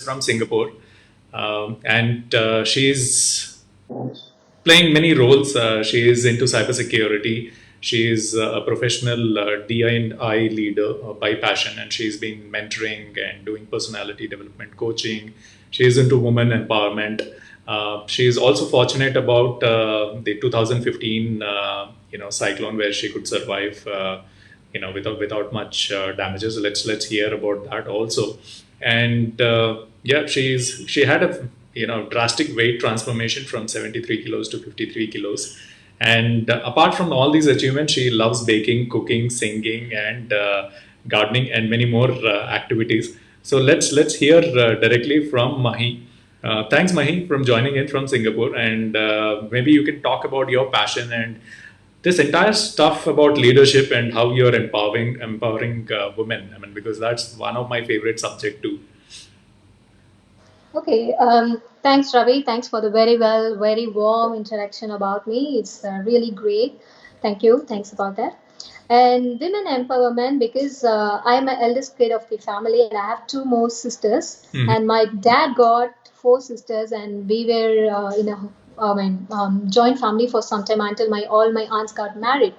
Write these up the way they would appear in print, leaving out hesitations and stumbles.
from Singapore, and she's playing many roles. She is into cybersecurity. She is a professional DI&I leader by passion, and she's been mentoring and doing personality development coaching. She is into women empowerment. She is also fortunate about the 2015, cyclone where she could survive, without much damages. Let's hear about that also. And yeah, she had a drastic weight transformation from 73 kilos to 53 kilos. And apart from all these achievements, she loves baking, cooking, singing, and gardening, and many more activities. So let's hear directly from Mahi. Thanks, Mahi, from joining in from Singapore, and maybe you can talk about your passion and this entire stuff about leadership and how you're empowering women. I mean, because that's one of my favorite subject too. Okay, thanks, Ravi. Thanks for the very warm introduction about me. It's really great. Thank you. Thanks about that. And women empowerment because I'm an eldest kid of the family and I have two more sisters. Mhm. And my dad got four sisters, and we were in a joint family for some time until all my aunts got married.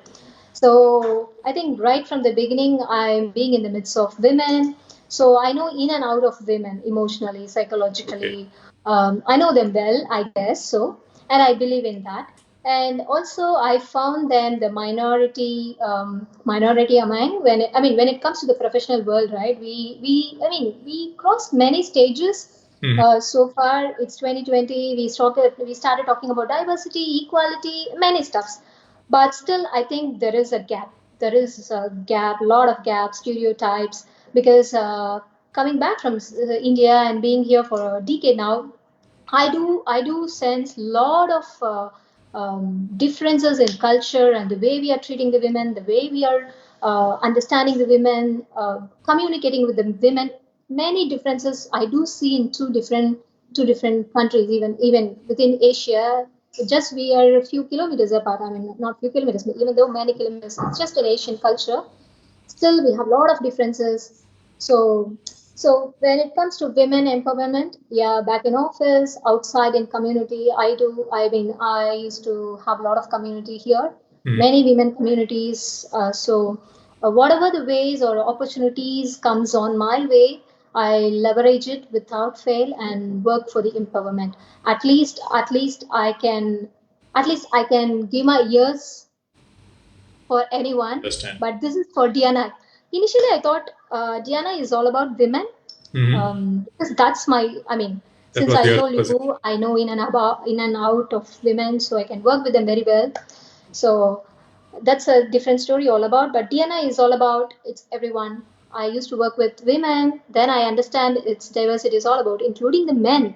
So I think right from the beginning, I'm being in the midst of women. So I know in and out of women emotionally, Okay. psychologically. I know them well, I guess so, and I believe in that. And also, I found them the minority among when it comes to the professional world, right? We crossed many stages. Mhm. So far, it's 2020. We started talking about diversity, equality, many stuffs, but still I think there is a lot of gaps, stereotypes, because coming back from India and being here for a decade now, I do sense lot of differences in culture and the way we are treating the women, the way we are understanding the women, communicating with the women. Many differences I do see in two different countries, even within Asia. Just we are a few kilometers apart. I mean, not few kilometers, but even though many kilometers, it's just an Asian culture. Still, we have a lot of differences. So, so when it comes to women empowerment, yeah, back in office, outside in community, I used to have a lot of community here, Mhm. many women communities. Whatever the ways or opportunities comes on my way, I leverage it without fail and work for the empowerment. At least I can give my ears for anyone, Understand. but this is for Diana. Initially, I thought Diana is all about women, Mhm. because that's That since was I your told position. you, I know in and out of women, so I can work with them very well. So that's a different story all about. But Diana is all about it's everyone. I used to work with women, then I understand its diversity is all about, including the men.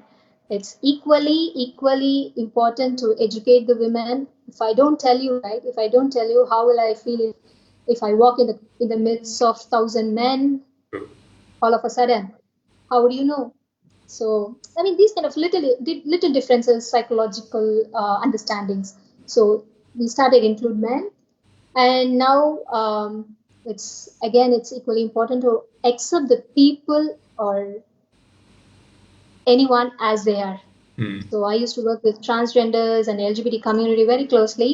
It's equally important to educate the women. If I don't tell you, right, if I don't tell you, how will I feel if I walk in the midst of thousand men True. all of a sudden? How would you know? So I mean, these kind of little differences, psychological understandings. So we started include men, and now it's equally important to accept the people or anyone as they are. Hmm. So I used to work with transgenders and LGBT community very closely.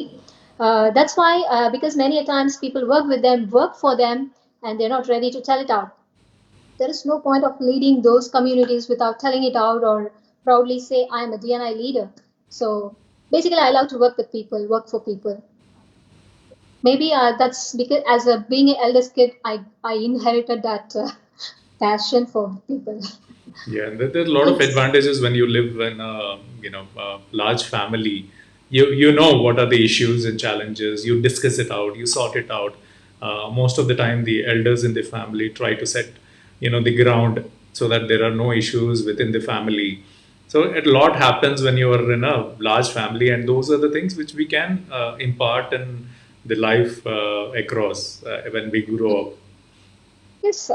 That's why, because many a times people work for them, and they're not ready to tell it out. There is no point of leading those communities without telling it out or proudly say, I am a DNI leader. So basically, I love to work with people, work for people. Maybe that's because as a being an eldest kid, I inherited that passion for people. Yeah, and there's a lot of It's advantages when you live in a large family. You know what are the issues and challenges. You discuss it out. You sort it out. Most of the time, the elders in the family try to set the ground so that there are no issues within the family. So a lot happens when you are in a large family, and those are the things which we can impart in the life across when we grow up. Yes,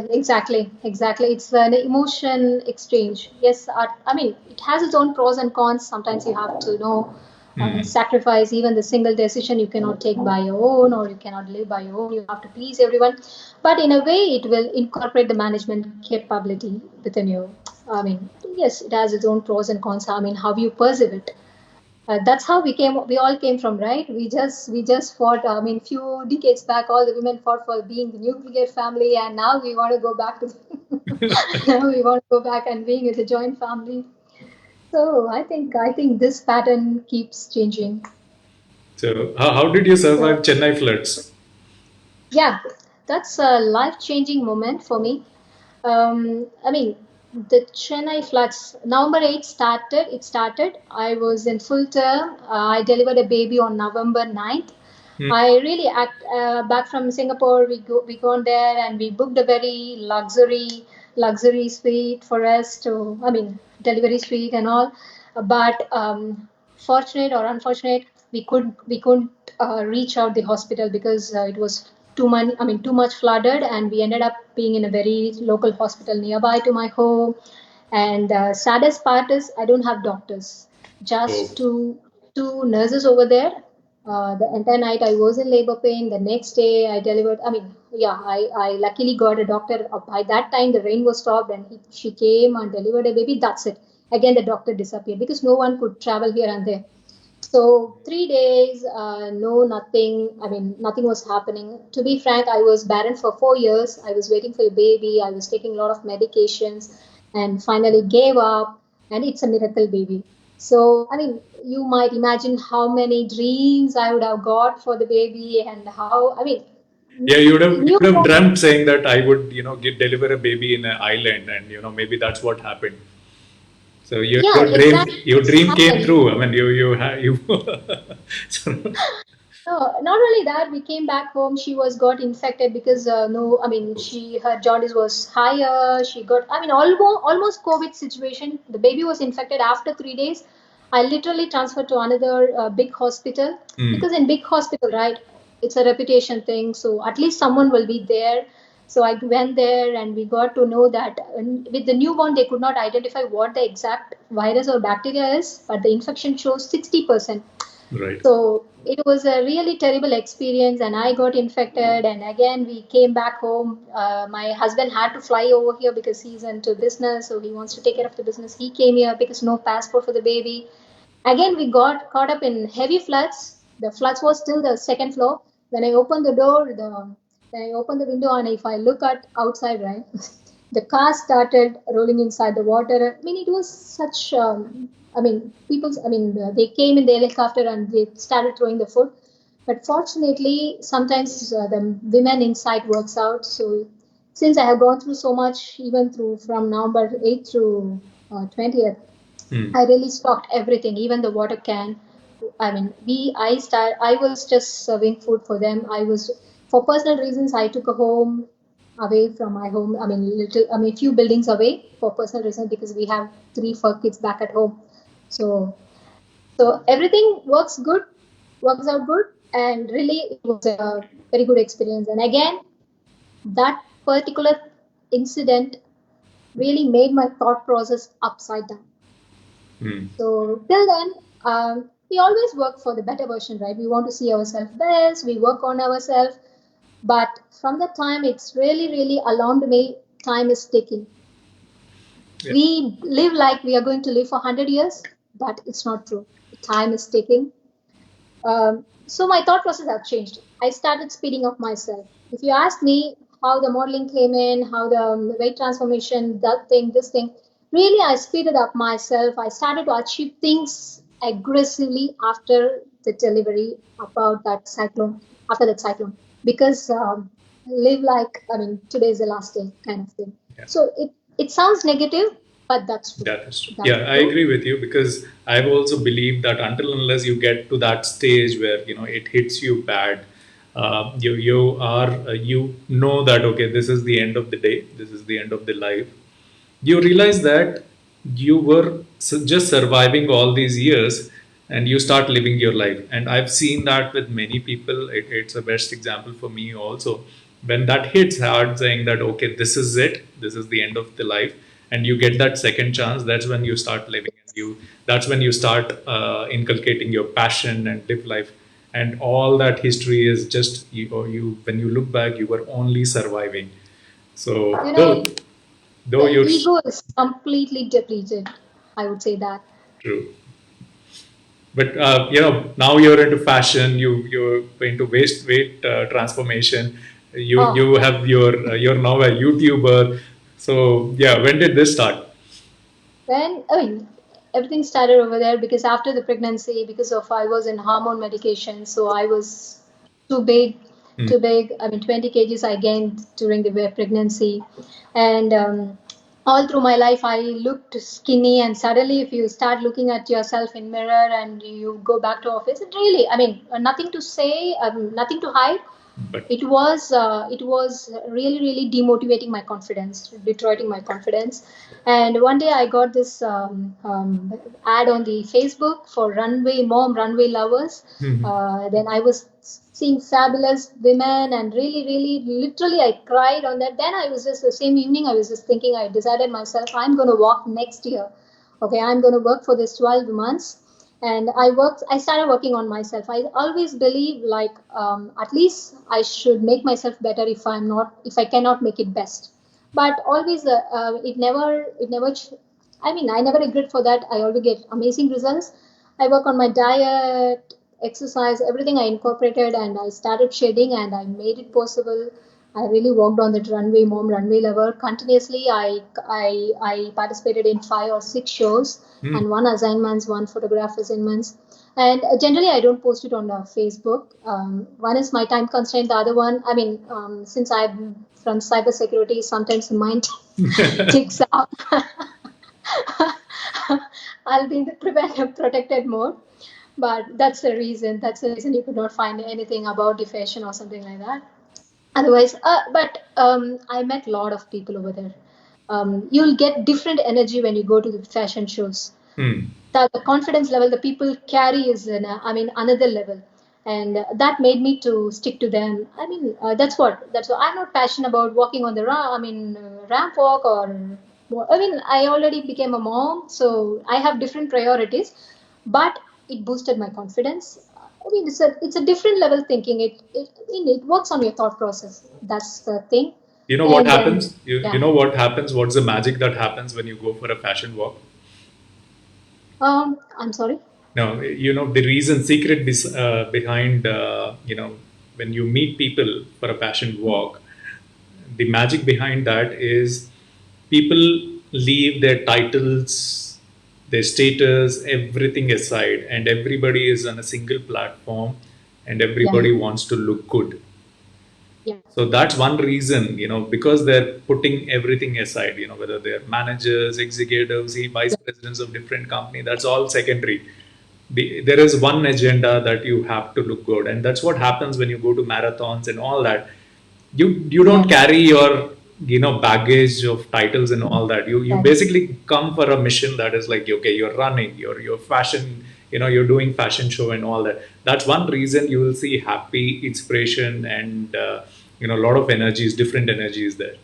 exactly. It's an emotion exchange. Yes, it has its own pros and cons. Sometimes you have to Hmm. sacrifice even the single decision you cannot take by your own, or you cannot live by your own. You have to please everyone, but in a way, it will incorporate the management capability within you. I mean, yes, it has its own pros and cons. I mean, how you perceive it. That's how we came. We all came from, right? We just fought. I mean, few decades back, all the women fought for being the nuclear family, and now we want to go back to. Now we want to go back and being with a joint family. So I think this pattern keeps changing. So, how did you survive So Chennai floods? yeah, that's a life-changing moment for me. I mean, the Chennai floods, November 8th started. It started. I was in full term. I delivered a baby on November 9th. Hmm. I really back from Singapore. We gone there and we booked a very luxury suite for us to. I mean, delivery suite and all. But fortunate or unfortunate, we couldn't reach out the hospital because it was too much flooded, and we ended up being in a very local hospital nearby to my home. And saddest part is I don't have doctors, Oh, just two nurses over there. The entire night I was in labor pain. The next day I delivered. I mean, yeah, I luckily got a doctor. By that time the rain was stopped, and she came and delivered a baby. That's it. Again, the doctor disappeared because no one could travel here and there. So 3 days, no, nothing. I mean, nothing was happening. To be frank, I was barren for 4 years. I was waiting for a baby. I was taking a lot of medications, and finally gave up. And it's a miracle baby. So I mean, you might imagine how many dreams I would have got for the baby, and how I mean, yeah, you would have newborn. dreamt saying that I would, deliver a baby in an island, and maybe that's what happened. So Yeah, exactly. your It's dream came happened. true. I mean, you. So, No, not only that, we came back home. She was got infected because no, I mean, her jaundice was higher. She got, I mean, almost COVID situation. The baby was infected after 3 days. I literally transferred to another big hospital hmm, because in big hospital, right, it's a reputation thing. So at least someone will be there. So I went there and we got to know that with the newborn, they could not identify what the exact virus or bacteria is, but the infection shows 60%. right. So it was a really terrible experience, and I got infected. And again, we came back home. My husband had to fly over here because he's into business, so he wants to take care of the business. He came here because no passport for the baby. Again, we got caught up in heavy floods. The floods was still the second floor. When I opened the door, when I opened the window, and if I look at outside, right, the car started rolling inside the water. I mean, it was such. I mean, they came in the helicopter and they started throwing the food. But fortunately, sometimes the women inside works out. So since I have gone through so much, even through from November 8th through 20th, Hmm. I really stocked everything, even the water can. I mean, I was just serving food for them. I was, for personal reasons, I took a home away from my home. I mean, few buildings away for personal reasons because we have 3 4 kids back at home. So, so everything works out good, and really it was a very good experience. And again, that particular incident really made my thought process upside down. Hmm. So till then, we always work for the better version, right? We want to see ourselves best. We work on ourselves. But from the time, it's really alarmed me. Time is ticking. Yeah. We live like we are going to live for 100 years, but it's not true. Time is ticking. So my thought process have changed. I started speeding up myself. If you ask me how the modeling came in, how the weight transformation, that thing, this thing, really I speeded up myself. I started to achieve things aggressively after the delivery about that cyclone, after that cyclone, because live like, I mean, today is the last day kind of thing. Yeah. So it sounds negative, but that's true. That is true. That's Yeah, I true. agree with you because I've also believed that until unless you get to that stage where it hits you bad, you know that okay, this is the end of the day, this is the end of the life. You realize that you were just surviving all these years, and you start living your life. And I've seen that with many people. It's a best example for me also. When that hits hard, saying that okay, this is it, this is the end of the life, and you get that second chance, that's when you start living, and you that's when you start inculcating your passion and live life. And all that history is just you, or you when you look back, you were only surviving. So You know, though, Though The you're ego is completely depleted. I would say that. true. But now you're into fashion. You're into weight transformation. You Oh, have you're now a YouTuber. So yeah, when did this start? then I mean, everything started over there because after the pregnancy, because of I was in hormone medication, so I was too big, Hmm. too big. I mean, 20 kgs I gained during the pregnancy, and all through my life I looked skinny. And suddenly, if you start looking at yourself in mirror and you go back to office, it really, I mean, nothing to say, nothing to hide. But It was really demotivating my confidence, deteriorating my confidence. And one day I got this ad on the Facebook for runway mom, runway lovers. Then I was seeing fabulous women, and really, literally, I cried on that. Then I was just the same evening, I was just thinking, I decided myself, I'm going to walk next year. Okay, I'm going to work for this 12 months. And I started working on myself. I always believe, like, at least I should make myself better if I cannot make it best. But always, I mean, I never regret for that. I always get amazing results. I work on my diet, exercise, everything I incorporated, and I started shedding, and I made it possible. I really walked on that runway mom, runway lover continuously. I participated in 5 or 6 shows hmm, and one assignments, one photograph assignments. And generally, I don't post it on Facebook. One is my time constraint. The other one, I mean, since I'm from cybersecurity, sometimes the mind ticks up. I'll be in the protected mode. But that's the reason. That's the reason you could not find anything about defation or something like that. Otherwise, but I met a lot of people over there. You'll get different energy when you go to the fashion shows. hmm. The confidence level the people carry is I mean, another level. And that made me to stick to them. I mean, that's what I'm not passionate about walking on the ramp walk, or I mean, I already became a mom, so I have different priorities. But it boosted my confidence. I mean, it's a different level thinking. It works on your thought process. That's the thing. You know what And then, happens? You yeah. know what happens? What's the magic that happens when you go for a fashion walk? I'm sorry. No, the reason, secret behind, when you meet people for a fashion walk, the magic behind that is people leave their titles, their status, everything aside, and everybody is on a single platform, and Yeah, everybody wants to look good. yeah, So that's one reason, because they're putting everything aside, whether they're managers, executives, vice yeah, presidents of different company, that's all secondary. There is one agenda that you have to look good, and that's what happens when you go to marathons and all that. You don't yeah. carry your baggage of titles and all that. You That is. basically come for a mission that is like, okay, you're running, you're fashion, you're doing fashion show and all that. That's one reason you will see happy inspiration, and a lot of energies, different energies there.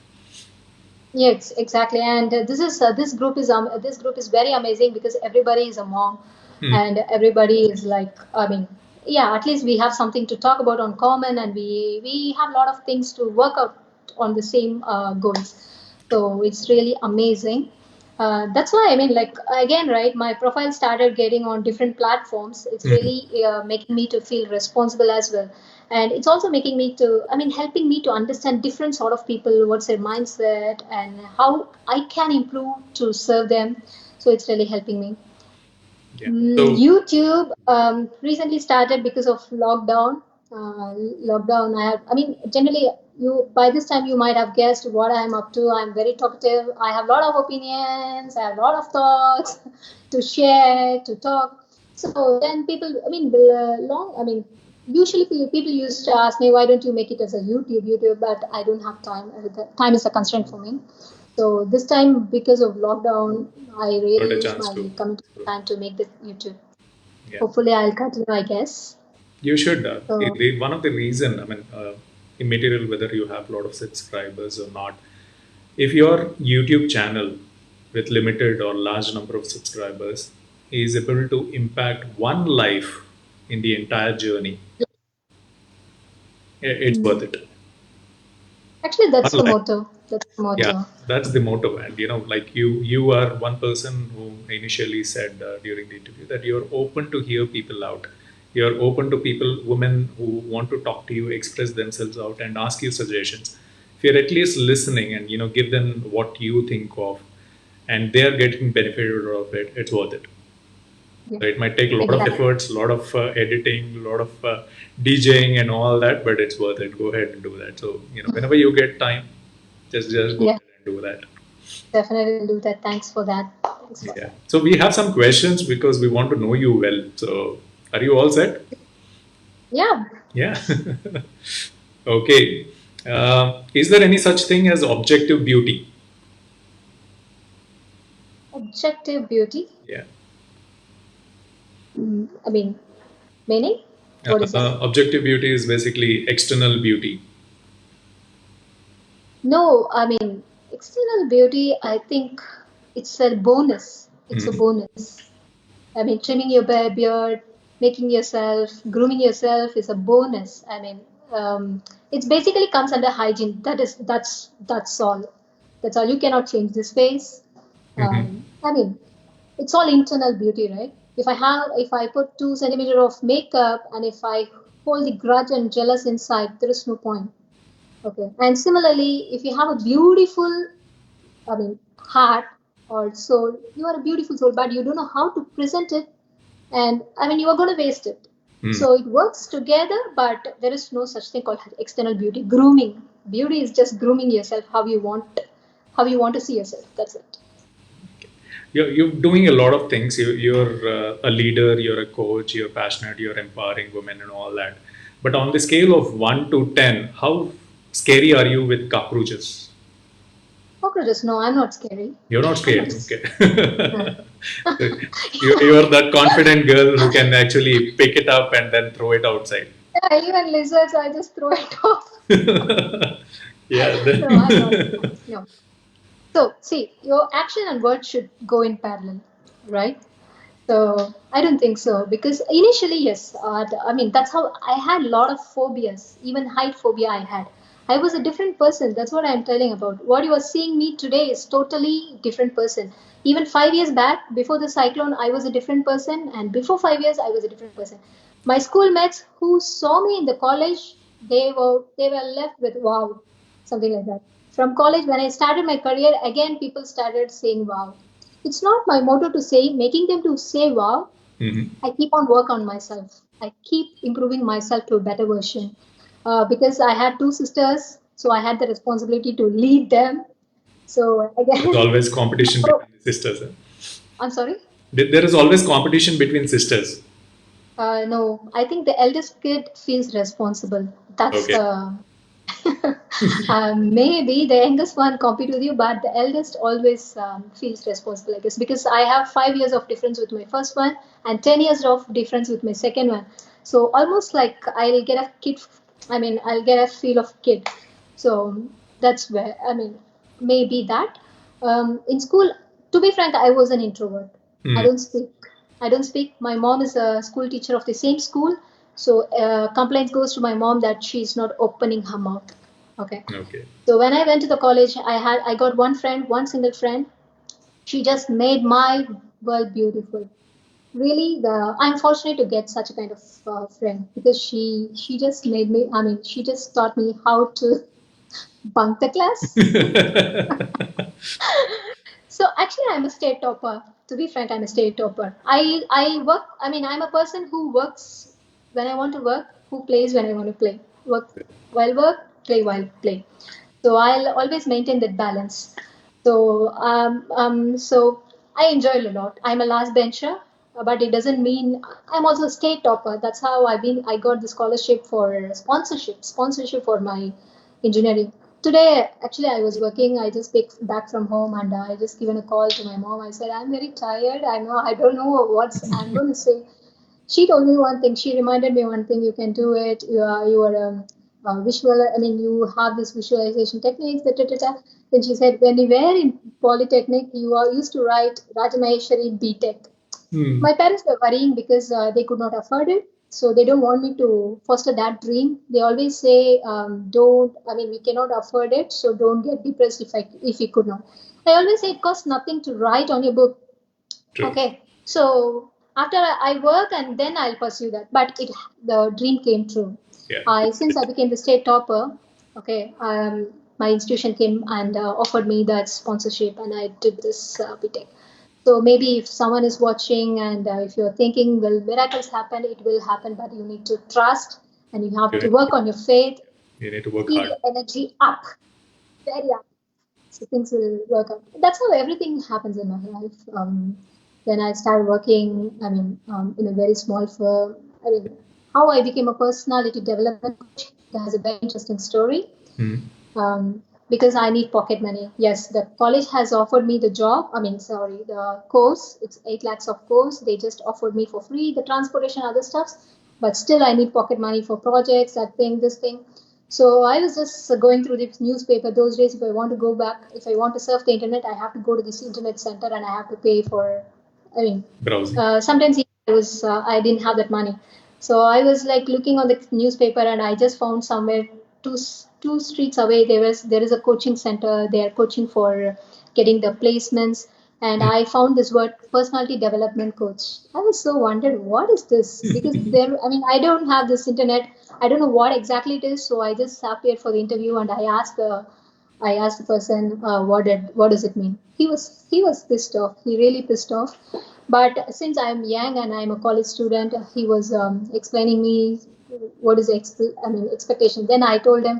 Yes, exactly. And this group is very amazing because everybody is a mom, Hmm. and everybody is like, I mean, yeah, at least we have something to talk about on common, and we have a lot of things to work out on the same goals. So it's really amazing. That's why, I mean, like, again, right? My profile started getting on different platforms. It's Hmm. really making me to feel responsible as well, and it's also making me to, I mean, helping me to understand different sort of people, what's their mindset, and how I can improve to serve them. So it's really helping me. Yeah. So YouTube recently started because of lockdown. Lockdown. I mean, generally, you by this time you might have guessed what I'm up to. I'm very talkative. I have a lot of opinions. I have a lot of thoughts to share, to talk. So then people, I mean, I mean, usually people used to ask me, why don't you make it as a YouTube? But I don't have time. Time is a constraint for me. So this time, because of lockdown, I got really a use chance my to. community time to make the YouTube. Yeah. Hopefully, I'll continue, I guess. You should. So, One of the reason, I mean, immaterial whether you have a lot of subscribers or not, if your YouTube channel with limited or large number of subscribers is able to impact one life in the entire journey, it's worth mm, it. Actually, that's the Unlike, motto. That's the yeah, motto. that's the motto. And like you are one person who initially said during the interview that you're open to hear people out. You're open to people, women who want to talk to you, express themselves out, and ask you suggestions. If you're at least listening and give them what you think of, and they are getting benefited of it, it's worth it. Yeah, So it might take a lot of exactly. efforts, a lot of editing, a lot of DJing and all that, but it's worth it. Go ahead and do that. So whenever you get time, just go Yeah, ahead and do that. definitely will do that. Thanks for that. Thanks for Yeah. that. So we have some questions because we want to know you well. So are you all set? Yeah, Yeah. Okay. Is there any such thing as objective beauty? objective beauty. Yeah. I mean, meaning? What is that? Objective beauty is basically external beauty. No, I mean, external beauty, I think it's a bonus. It's a Mhm. bonus. I mean, trimming your beard, making yourself, grooming yourself is a bonus. I mean, it's basically comes under hygiene. That's all. That's all. You cannot change this face. Mhm. I mean, it's all internal beauty, right? If I put 2 centimeter of makeup and if I hold the grudge and jealous inside, there is no point. Okay. And similarly, if you have a beautiful, I mean, heart or soul, you are a beautiful soul, but you don't know how to present it. And I mean, you are going to waste it. Hmm. So it works together, but there is no such thing called external beauty. Grooming. Beauty is just grooming yourself how you want to see yourself. That's it. You're doing a lot of things. You're a leader, you're a coach, you're passionate, you're empowering women and all that. But on the scale of 1 to 10, how scary are you with cockroaches? Cockroaches, no, I'm not scary. You're not I'm not. scared. Okay. No. You're that confident girl who can actually pick it up and then throw it outside. Yeah, even lizards, I just throw it off. Yeah. No, I'm not. No. So, see, your action and word should go in parallel, right? So, I don't think so because initially, yes, I mean, that's how I had a lot of phobias, even height phobia I had. I was a different person. That's what I'm telling about. What you are seeing me today is totally different person. Even 5 years back, before the cyclone, I was a different person, and before 5 years, I was a different person. My schoolmates who saw me in the college, they were left with wow, something like that. From college, when I started my career, again people started saying wow. It's not my motto to say making them to say wow. Mhm. I keep on work on myself. I keep improving myself to a better version. Because I had two sisters, so I had the responsibility to lead them. So There's again, always competition between the sisters. Huh? I'm sorry. There is always competition between sisters. No, I think the eldest kid feels responsible. That's Okay. the maybe the youngest one compete with you, but the eldest always feels responsible, I guess, because I have 5 years of difference with my first one and 10 years of difference with my second one. So almost like I'll get a kid. I mean, I'll get a feel of kid. So that's where I mean, maybe that. In school, to be frank, I was an introvert. I Hmm. don't speak. I don't speak. My mom is a school teacher of the same school, so complaint goes to my mom that she's not opening her mouth. Okay. Okay. So when I went to the college, I got one friend, one single friend. She just made my world beautiful. Really, I'm fortunate to get such a kind of friend because she just made me. I mean, she just taught me how to bunk the class. So actually, I'm a state topper. To be frank, I'm a state topper. I work. I mean, I'm a person who works when I want to work, who plays when I want to play. Work, play while play. So I'll always maintain that balance. So I enjoy it a lot. I'm a last bencher, but it doesn't mean I'm also a state topper. That's how I got the scholarship for sponsorship for my engineering. Today, actually, I was working. I just picked back from home and I just given a call to my mom. I said, I'm very tired. I don't know what I'm going to say. She told me one thing. She reminded me one thing. You can do it. You are visual. I mean, you have this visualization techniques. Da, da, da, da. Then she said, when you were in polytechnic, you are used to write Rajamaheshwari B Tech. Hmm. My parents were worrying because they could not afford it. So they don't want me to foster that dream. They always say, don't. I mean, we cannot afford it, so don't get depressed if you could not. I always say it costs nothing to write on your book. True. Okay, so after I work and then I'll pursue that. But the dream came true. Yeah. Since I became the state topper, okay, my institution came and offered me that sponsorship, and I did this BTech. So maybe if someone is watching and if you're thinking, will miracles happen? It will happen, but you need to trust and you have You to need, work on your faith. you need to work Keep hard. your energy up, very up, so things will work out. That's how everything happens in my life. Then I started working, in a very small firm. I mean, how I became a personality development coach, that has a very interesting story. Hmm. Because I need pocket money. Yes, the college has offered me the job. Sorry, the course. It's 8 lakhs of course. They just offered me for free the transportation, other stuffs. But still, I need pocket money for projects, that thing, this thing. So I was just going through this newspaper those days. If I want to go back, if I want to surf the internet, I have to go to this internet center and I have to pay for. I mean, Browsing. sometimes I didn't have that money, so I was like looking on the newspaper and I just found somewhere two streets away there is a coaching center. They are coaching for getting the placements, and Hmm. I found this word personality development coach. I was so wondered what is this, because there I don't have this internet. I don't know what exactly it is, so I just appeared for the interview and I asked the person, what does it mean? He was pissed off. He really pissed off. But since I'm young and I'm a college student, he was explaining me what is expectation. Then I told him,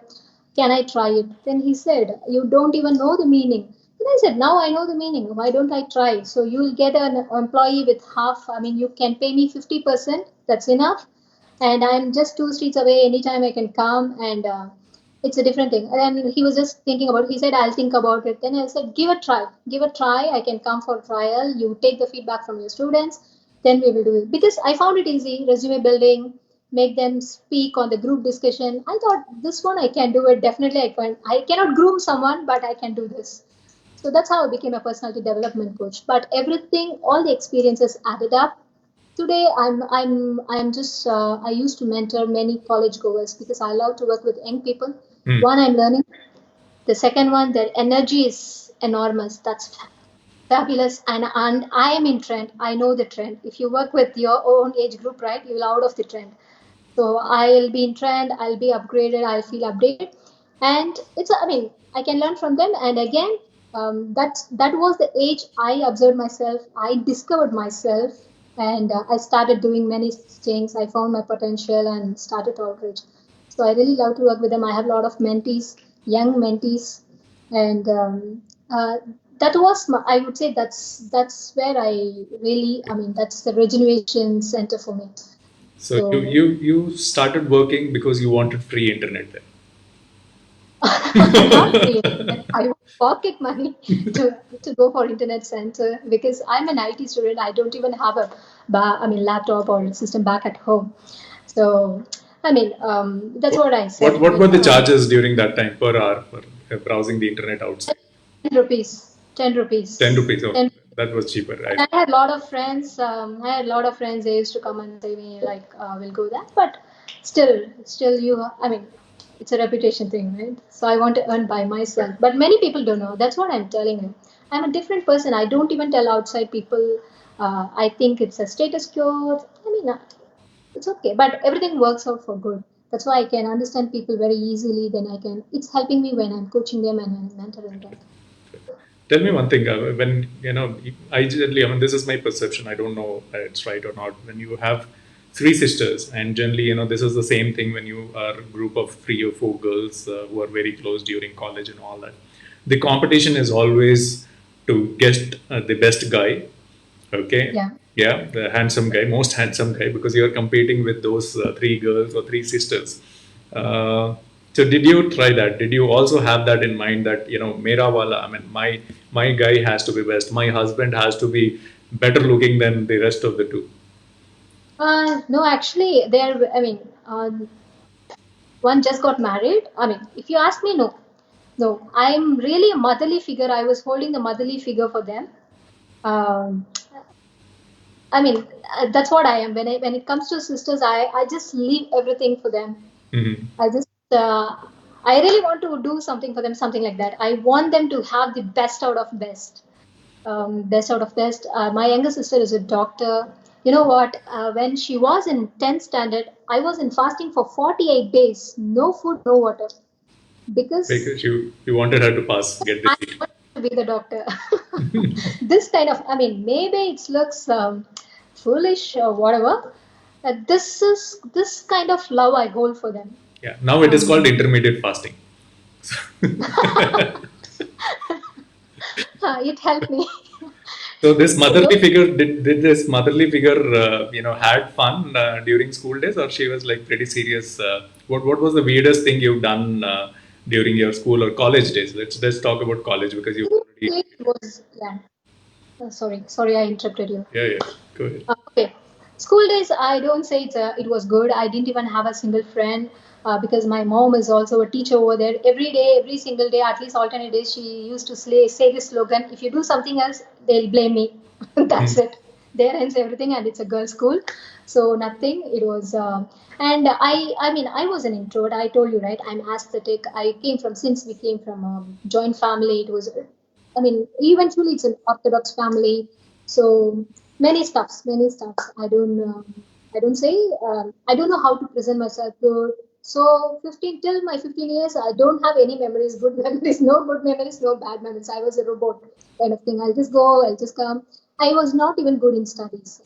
can I try it? Then he said, you don't even know the meaning. Then I said, now I know the meaning. Why don't I try? So you will get an employee with half. You can pay me 50%. That's enough, and I'm just two streets away. Anytime I can come, and it's a different thing. And he was just thinking about. He said, "I'll think about it." Then I said, give a try. I can come for trial. You take the feedback from your students, then we will do it. Because I found it easy. Resume building, make them speak on the group discussion. I thought this one I can do it. Definitely, I can. I cannot groom someone, but I can do this. So that's how I became a personality development coach. But everything, all the experiences added up. Today, I'm just I used to mentor many college goers because I love to work with young people. Hmm. One, I'm learning. The second one, their energy is enormous. That's fabulous, and I am in trend. I know the trend. If you work with your own age group, right, you'll out of the trend. So I'll be in trend. I'll be upgraded. I'll feel updated, and I can learn from them. And again, that was the age I observed myself. I discovered myself, and I started doing many things. I found my potential and started outreach. So I really love to work with them. I have a lot of mentees, young mentees, and that was I would say that's where I really. That's the regeneration center for me. So you, So you you started working because you wanted free internet not free then. internet. I want pocket money to go for internet center because I'm an IT student. I don't even have laptop or system back at home. So that's what, what I what said. what were the charges during that time per hour for browsing the internet outside? 10 rupees, 10 10 rupees, rupees. Oh, 10. that was cheaper, right? And I had a lot of friends. I had a lot of friends. They used to come and say me like, "We'll go there." But still, it's a reputation thing, right? So I want to earn by myself. But many people don't know. That's what I'm telling you. I'm a different person. I don't even tell outside people. I think it's a status quo. It's okay. But everything works out for good. That's why I can understand people very easily. Then I can. It's helping me when I'm coaching them and when I'm mentoring them. Tell me one thing. When I generally, this is my perception. I don't know it's right or not. When you have three sisters, and generally, this is the same thing when you are a group of 3 or 4 girls who are very close during college and all that. The competition is always to get the best guy. Okay. Yeah. Yeah, the handsome guy, most handsome guy, because you're competing with those 3 girls or 3 sisters. So did you try that? Did you also have that in mind that mera wala? My guy has to be best. My husband has to be better looking than the rest of the two. No, actually, one just got married. If you ask me, no, no, I'm really a motherly figure. I was holding the motherly figure for them. Um, I mean, That's what I am. When it comes to sisters, I just leave everything for them. Mhm. I just I really want to do something for them, something like that. I want them to have the best out of best. Best out of best. My younger sister is a doctor. You know what? When she was in 10th standard, I was in fasting for 48 days. No food, no water. Because Because you wanted her to pass, get the I seat. want to be the doctor. This kind of, I mean, maybe it looks foolish or whatever. This kind of love I hold for them. Yeah. Now it is called Um, intermediate fasting. it helped me. So this So motherly figure, did this motherly figure had fun during school days, or she was like pretty serious? What was the weirdest thing you've done during your school or college days? Let's talk about college because you already. it was, yeah. Sorry, I interrupted you. Yeah, yeah. Go ahead. Okay. School days, I don't say it was good. I didn't even have a single friend because my mom is also a teacher over there. Every day, every single day, at least alternate days, she used to say this slogan: "If you do something else, they'll blame me." That's Hmm. it. There ends everything, and it's a girls' school, so nothing. It was, and I mean, I was an introvert. I told you, right? I'm aesthetic. Since we came from a joint family. It was, I mean, eventually it's an Orthodox family, so many stuffs. I don't say, I don't know how to present myself. So 15 till my 15 years, I don't have any memories, good memories, no good memories, no bad memories. I was a robot kind of thing. I'll just go, I'll just come. I was not even good in studies.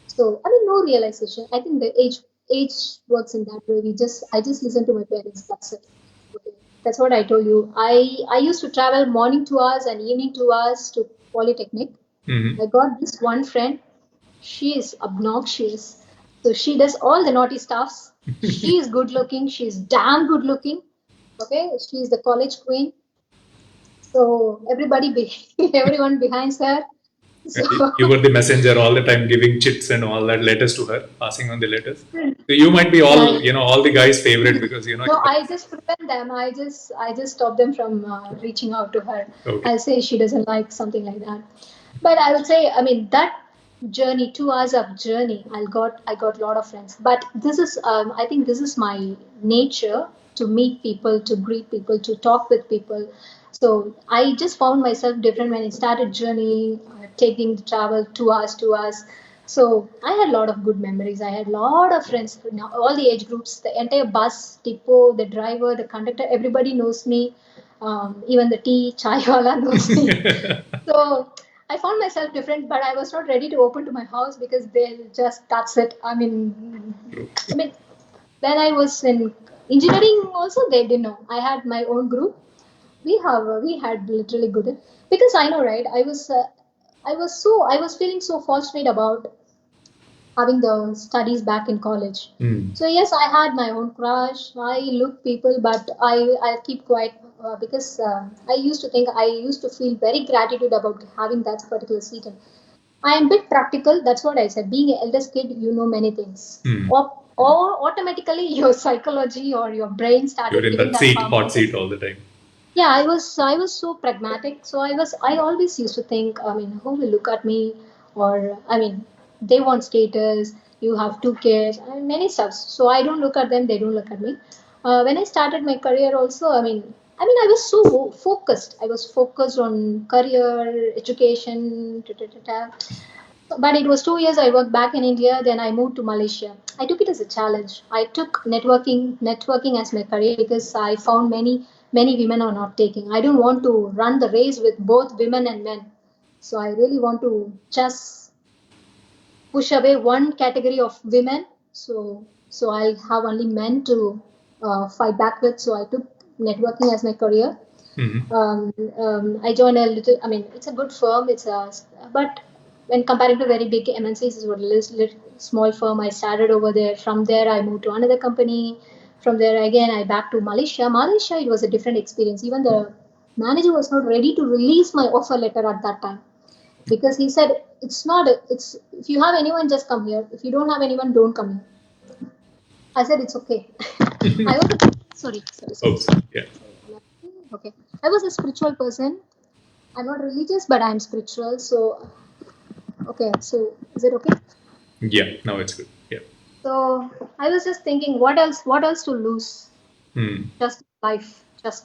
So I mean, no realization. I think the age works in that way. I just listen to my parents. That's it. Okay. That's what I told you. I used to travel morning 2 hours and evening 2 hours to Polytechnic. Hmm. I got this one friend. She is obnoxious. So she does all the naughty stuffs. She is good looking. She's damn good looking. Okay. She's the college queen. So everyone behind her. So You were the messenger all the time, giving chits and all that letters to her, passing on the letters. So you might be all, yeah. all the guys' favorite because No, you were. I just prevent them. I just stop them from reaching out to her. Okay. I'll say she doesn't like something like that. But I would say, I mean, that journey, 2 hours of journey, I got a lot of friends. But this is, I think this is my nature to meet people, to greet people, to talk with people. So I just found myself different when I started journey, taking the travel 2 hours, 2 hours. So I had a lot of good memories. I had a lot of friends, all the age groups, the entire bus, depot, the driver, the conductor, everybody knows me. Even the tea chaiwala knows me. So I found myself different, but I was not ready to open to my house because they just that's it. I mean, when I was in engineering, also they didn't know. I had my own group. We had literally good because I know, right? I was feeling so fortunate about having the studies back in college. Hmm. So yes, I had my own crush. I look people, but I keep quiet because I used to feel very gratitude about having that particular seat. And I am a bit practical. That's what I said. Being an eldest kid, you know many things. Hmm. Or automatically your psychology or your brain You're started in giving that that seat, hot hormones. seat all the time. Yeah, I was so pragmatic. So I always used to think, I mean, who will look at me? Or I mean, they want status, you have two kids, and many stuff. So I don't look at them, they don't look at me. When I started my career also, I was so focused. I was focused on career, education, but it was 2 years I worked back in India, then I moved to Malaysia. I took it as a challenge. I took networking as my career because I found many women are not taking. I don't want to run the race with both women and men. So I really want to just push away one category of women. So I'll have only men to fight back with. So I took networking as my career. Hmm. I joined a little. I mean, it's a good firm. But when comparing to very big MNCs, it's a little small firm. I started over there. From there, I moved to another company. From there, again, I back to Malaysia. Malaysia, it was a different experience. Even the manager was not ready to release my offer letter at that time because he said it's not. It's if you have anyone, just come here. If you don't have anyone, don't come here. I said it's okay. I was Oops. Yeah. sorry. Okay, I was a spiritual person. I'm not religious, but I'm spiritual. So, okay. So, is it okay? Yeah, now it's good. Yeah. So I was just thinking, what else to lose? Hmm. Just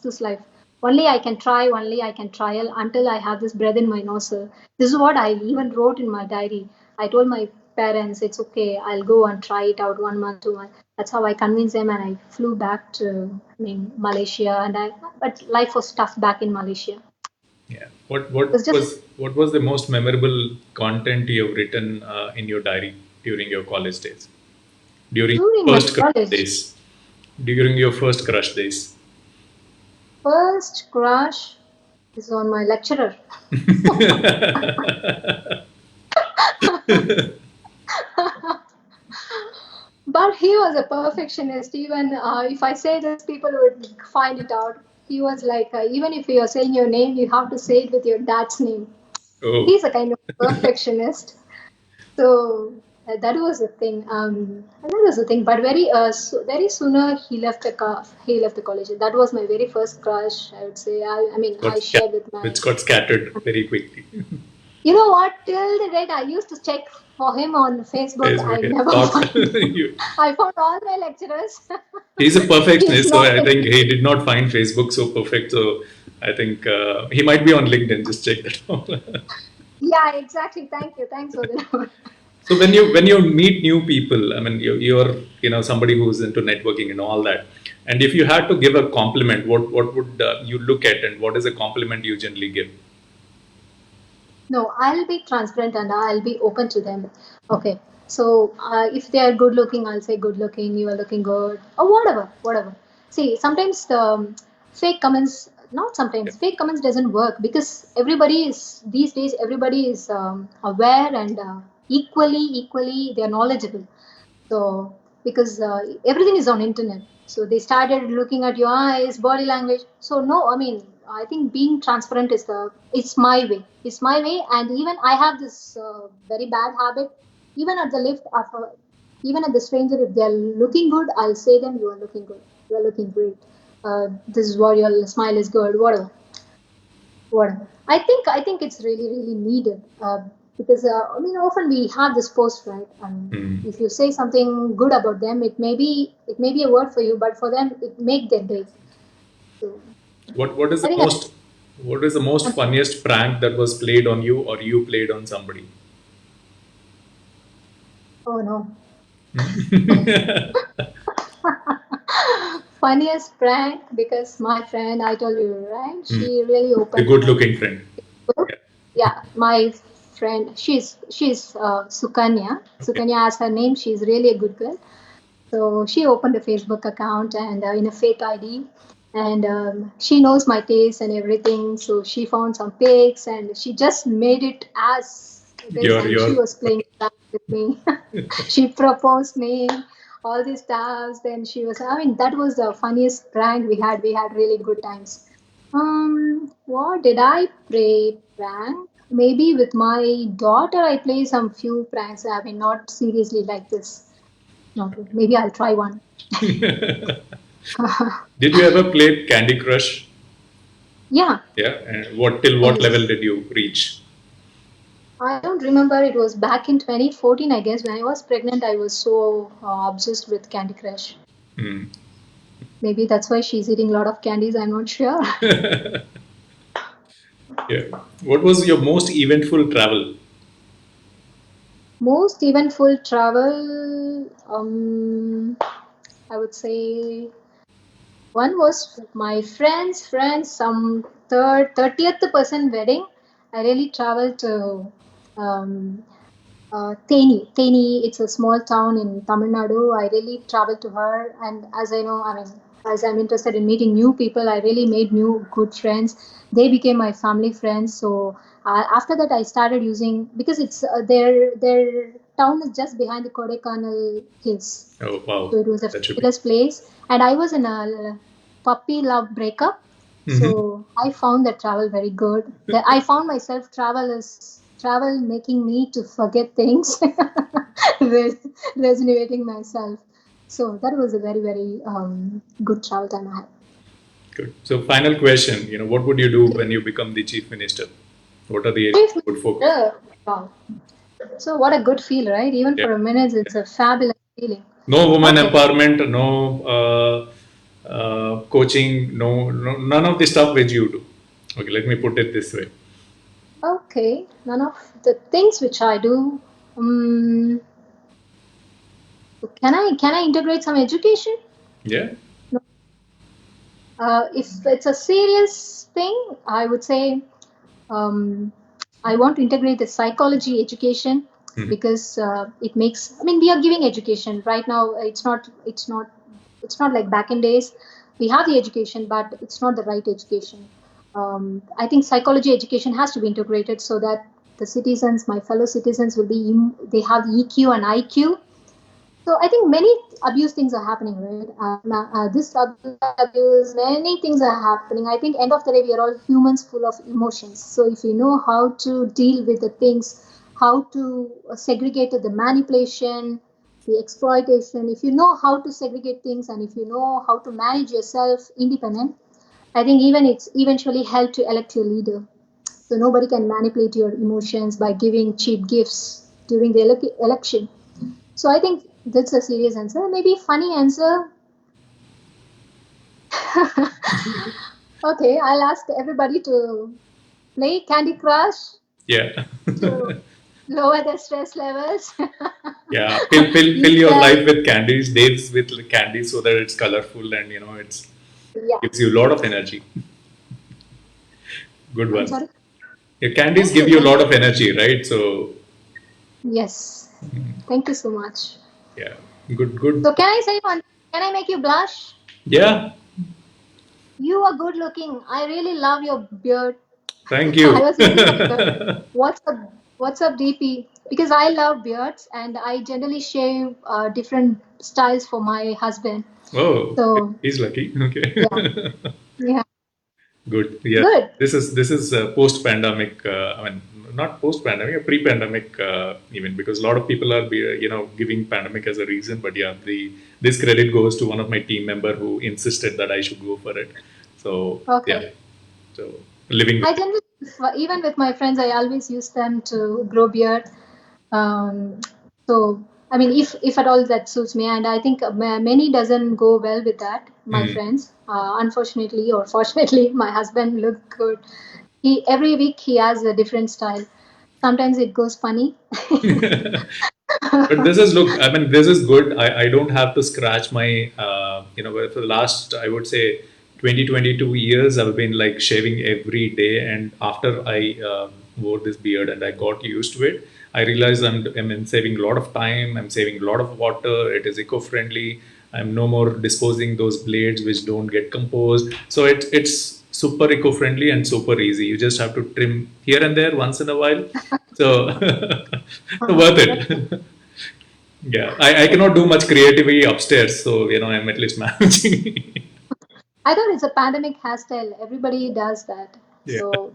this life. Only I can try, only I can trial until I have this breath in my nostril. This is what I even wrote in my diary. I told my parents, it's okay, I'll go and try it out 1 month, 2 months. That's how I convinced them, and I flew back to, Malaysia. But life was tough back in Malaysia. Yeah. What It was just what was the most memorable content you have written in your diary during your college days? During during my first crush college. days. During your first crush days. First crush is on my lecturer. But he was a perfectionist. Even if I say this, people would find it out. He was like, even if you're saying your name, you have to say it with your dad's name. Oh. He's a kind of perfectionist. So that was the thing. That was the thing. But very sooner he left the college. That was my very first crush. I would say. I mean, got I scat- shared with my. which got scattered very quickly. You know what? Till the date, I used to check for him on Facebook. I Facebook, yeah. never Thought found. you, I found all my lecturers. he's a He's perfectionist, so not. I think he did not find Facebook so perfect. So I think he might be on LinkedIn. Just check that out. Yeah, exactly. Thank you. Thanks for the. So when you meet new people, I mean you're somebody who's into networking and all that, and if you had to give a compliment, what would you look at, and what is a compliment you generally give? No, I'll be transparent and I'll be open to them. Okay. So if they are good looking, I'll say good looking, you are looking good, or whatever, whatever. See, sometimes the fake comments, not Yeah. sometimes, fake comments doesn't work because everybody is, these days, everybody is aware and equally, they're knowledgeable. So because everything is on internet, so they started looking at your eyes, body language. So no, I mean, I think being transparent is the it's my way. It's my way, and even I have this very bad habit. Even at the lift, even at the stranger, if they are looking good, I'll say them, "You are looking good. You are looking great. This is what your smile is good. Whatever." Whatever. I think it's really needed because I mean often we have this post, right, and Hmm. if you say something good about them, it may be a word for you, but for them it make their day. So What is I the think most what is the most funniest prank that was played on you or you played on somebody? oh no, funniest prank because my friend I told you right, Hmm. she really The opened good her looking friend. Facebook. Yeah. Yeah, my friend, she's Sukanya. Okay. Sukanya as her name. She's really a good girl. So she opened a Facebook account and in a fake ID, and she knows my taste and everything. So she found some pics and she just made it as this, and she Your was playing back with me. She proposed me, all these stuff. Then she was. I mean, that was the funniest prank we had. We had really good times. What did I play prank? Maybe with my daughter, I play some few pranks. I mean, not seriously like this. Okay, maybe I'll try one. Did you ever play Candy Crush? Yeah, Yeah. And what till I what used. level did you reach? I don't remember. It was back in 2014, I guess. When I was pregnant, I was so obsessed with Candy Crush. Hmm. Maybe that's why she's eating a lot of candies. I'm not sure. Yeah. What was your most eventful travel? Most eventful travel, I would say one was my friends, some 30th person wedding. I really traveled to um, Theni. It's a small town in Tamil Nadu. I really traveled to her, and as I know, I mean, as I'm interested in meeting new people, I really made new good friends. They became my family friends. So after that, I started using because it's their town is just behind the Kodaikanal hills, Oh wow, so it was a that should be. fabulous place. And I was in a puppy love breakup. So I found that travel very good. That I found myself travel making me to forget things, resonating myself. So that was a very good travel time I had. Good. So final question, what would you do when you become the chief minister? What are the areas Chief you would focus? Minister, wow. So what a good feel, right? Even Yeah. for a minute, it's a fabulous feeling. No woman Okay. empowerment, no coaching, no, none of the stuff which you do. Okay, let me put it this way. Okay. None of the things which I do. Um, can I integrate some education? Yeah. No. If it's a serious thing, I would say um, I want to integrate the psychology education Mhm. because it makes. I mean, we are giving education right now. It's not like back in days. We have the education, but it's not the right education. I think psychology education has to be integrated so that the citizens, my fellow citizens, will be they have the EQ and IQ. So I think many abuse things are happening, right? This abuse, many things are happening. I think end of the day, we are all humans full of emotions. So if you know how to deal with the things, how to segregate the manipulation, the exploitation, if you know how to segregate things, and if you know how to manage yourself independent, I think even it's eventually help to elect your leader. So nobody can manipulate your emotions by giving cheap gifts during the election. So I think that's a serious answer. Maybe funny answer. Okay, I'll ask everybody to play Candy Crush Yeah. to lower the stress levels. Yeah. Fill Eat your well. life with candies, days with candy so that it's colorful and it's Yeah, gives you a lot of energy. Good I'm one. sorry. Your candies Thank give you. you a Thank lot you. of energy, right? So Yes. Thank you so much. yeah, good, good. So can I say one? Can I make you blush? Yeah. You are good looking. I really love your beard. Thank I you. was looking at your what's up what's up DP because I love beards and I generally shave different styles for my husband. Oh, So he's lucky. yeah, Okay. yeah, Good. Yeah. good. This is post-pandemic. I mean, not post-pandemic, pre-pandemic even because a lot of people are giving pandemic as a reason. But yeah, the this credit goes to one of my team member who insisted that I should go for it. So yeah. Okay. So living with I it. generally even with my friends I always use them to grow beard. Um, so I mean if at all that suits me and I think many doesn't go well with that. My Mm. friends, unfortunately or fortunately, my husband look good. He every week he has a different style. Sometimes it goes funny. But this is look. I mean, this is good. I don't have to scratch my for the last I would say 20-22 years I've been like shaving every day, and after I wore this beard and I got used to it, I realized I'm saving a lot of time. I'm saving a lot of water. It is eco-friendly. I'm no more disposing those blades which don't get composed. So it's super eco-friendly and super easy. You just have to trim here and there once in a while. So worth That's good. it. Yeah, I cannot do much creativity upstairs, so I'm at least managing. I thought it's a pandemic hairstyle. Everybody does that. Yeah, So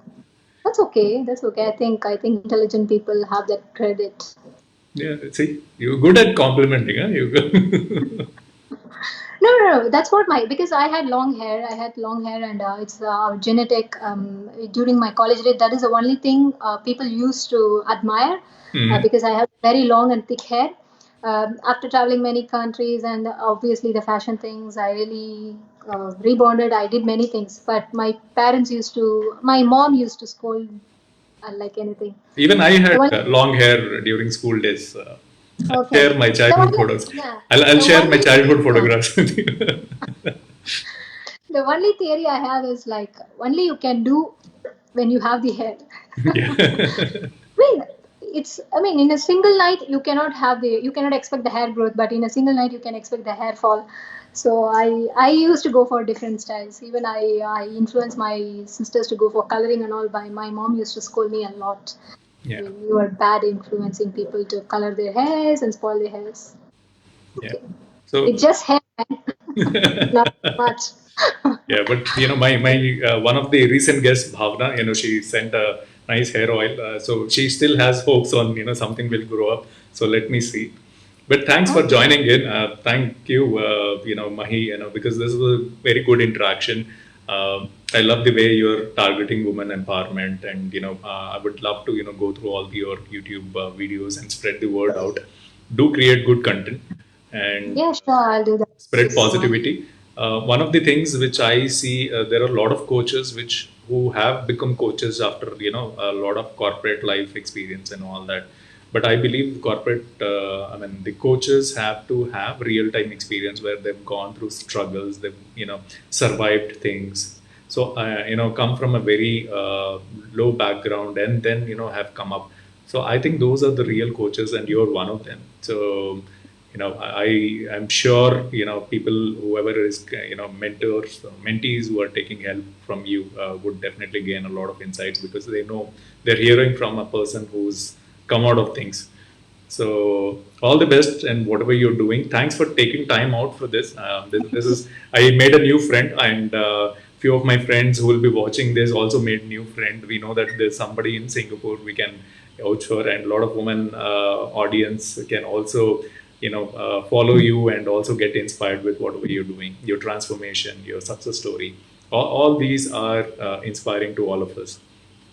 that's okay. That's okay. I think intelligent people have that credit. yeah. See, you're good at complimenting, huh? You. No, no, no. That's what my because I had long hair. I had long hair, and it's genetic. During my college days, that is the only thing people used to admire Mhm. because I have very long and thick hair. After traveling many countries and obviously the fashion things, I really rebonded. I did many things, but my mom used to scold like anything. Even I The had one, long hair during school days. I'll okay, share my the childhood only, photos. yeah, I'll the share my only childhood yeah. photographs with you. The only theory I have is like only you can do when you have the hair. Yeah. I mean, in a single night you cannot expect the hair growth, but in a single night you can expect the hair fall. So I used to go for different styles. Even I influenced my sisters to go for coloring and all. By my mom used to scold me a lot. Yeah. You are bad influencing people to color their hairs and spoil their hairs. Yeah. Okay, it's So just hair, man. Not much. yeah, but my one of the recent guests, Bhavna, she sent a nice hair oil. So she still has hopes on something will grow up. So let me see. But thanks for Okay. joining in. Thank you, Mahi, because this was a very good interaction. I love the way you're targeting women empowerment, and I would love to go through all your YouTube videos and spread the word out. Do create good content and Yeah, sure, I'll do that. Thank you spread so much. positivity. One of the things which I see, there are a lot of coaches which who have become coaches after a lot of corporate life experience and all that. But I believe corporate, I mean, the coaches have to have real time experience where they've gone through struggles, they've survived things. So come from a very low background and then have come up. So I think those are the real coaches, and you're one of them. So I am sure people, whoever is mentors or mentees who are taking help from you would definitely gain a lot of insights, because they know they're hearing from a person who's come out of things. So all the best and whatever you're doing. Thanks for taking time out for this. This is, I made a new friend, and few of my friends who will be watching this also made new friend. We know that there's somebody in Singapore we can vouch for, and a lot of women audience can also follow you and also get inspired with whatever you're doing, your transformation, your success story. All these are inspiring to all of us.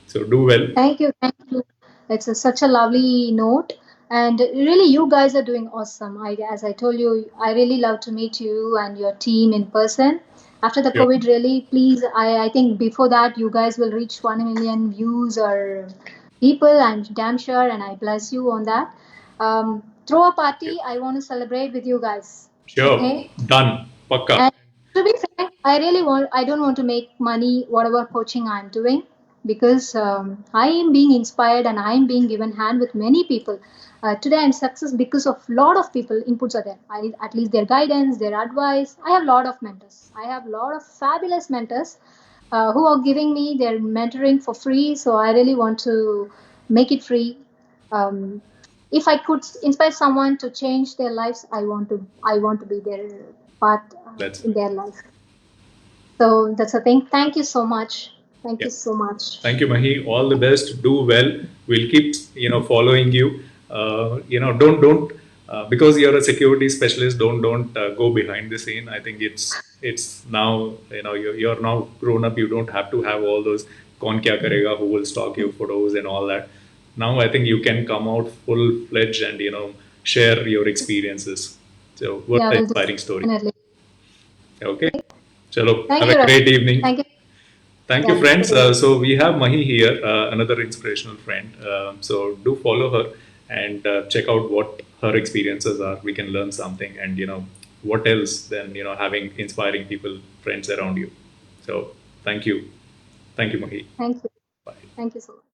So do well. Thank you, thank you. It's such a lovely note, and really, you guys are doing awesome. As I told you, I really love to meet you and your team in person. After the Sure. COVID, really, please, I think before that, you guys will reach 1 million views or people. I'm damn sure, and I bless you on that. Throw a party. I want to celebrate with you guys. Sure. Okay. Done. Pakka. And to be frank, I don't want to make money, whatever coaching I'm doing, because I am being inspired and I am being given hand with many people. Today I'm success because of lot of people inputs are there. At least their guidance, their advice. I have a lot of mentors. I have a lot of fabulous mentors who are giving me their mentoring for free. So I really want to make it free. Um, if I could inspire someone to change their lives, I want to be their part That's in their life. So that's the thing. Thank you so much. Thank yeah. you so much. Thank you, Mahi. All the best. Do well. We'll keep following you. Don't because you're a security specialist. Don't go behind the scene. I think it's now you're now grown up. You don't have to have all those "kaun kya karega," who will stalk your photos and all that. Now I think you can come out full fledged and share your experiences. So what Yeah, an will do inspiring story. definitely. Okay. Chalo. Thank Have you, a Ravi. great evening. Thank you. Thank you, Yeah, good friends. evening. So we have Mahi here, another inspirational friend. So do follow her and check out what her experiences are. We can learn something, and what else than having inspiring people, friends around you. So thank you, Mahi. Thank you. Bye. Thank you so much.